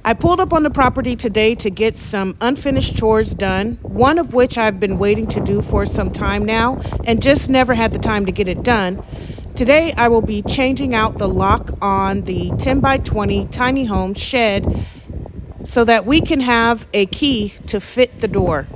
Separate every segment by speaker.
Speaker 1: I pulled up on the property today to get some unfinished chores done, one of which I've been waiting to do for some time now and just never had the time to get it done. Today I will be changing out the lock on the 10 by 20 tiny home shed so that we can have a key to fit the door.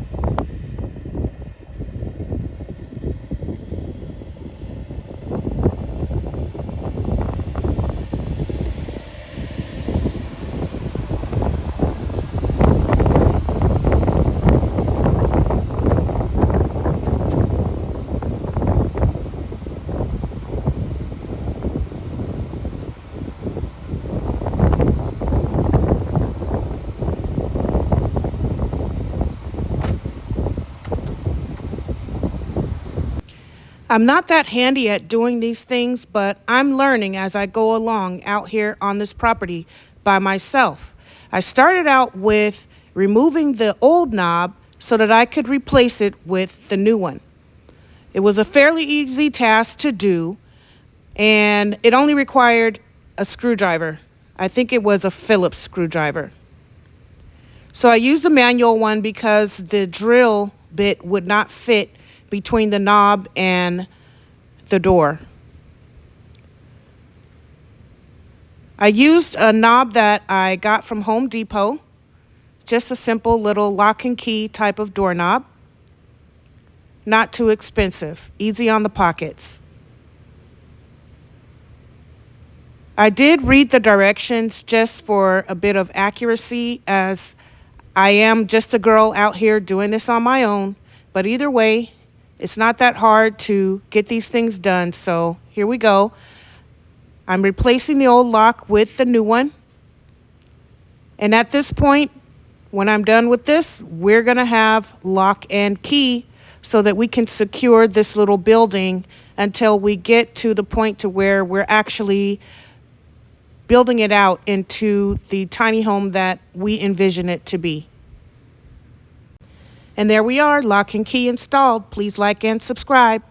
Speaker 1: I'm not that handy at doing these things, but I'm learning as I go along out here on this property by myself. I started out with removing the old knob so that I could replace it with the new one. It was a fairly easy task to do, and it only required a screwdriver. I think it was a Phillips screwdriver. So I used the manual one because the drill bit would not fit between the knob and the door. I used a knob that I got from Home Depot, just a simple little lock and key type of doorknob. Not too expensive, easy on the pockets. I did read the directions just for a bit of accuracy, as I am just a girl out here doing this on my own. But either way, it's not that hard to get these things done, so here we go. I'm replacing the old lock with the new one. And at this point, when I'm done with this, we're going to have lock and key so that we can secure this little building until we get to the point to where we're actually building it out into the tiny home that we envision it to be. And there we are, lock and key installed. Please like and subscribe.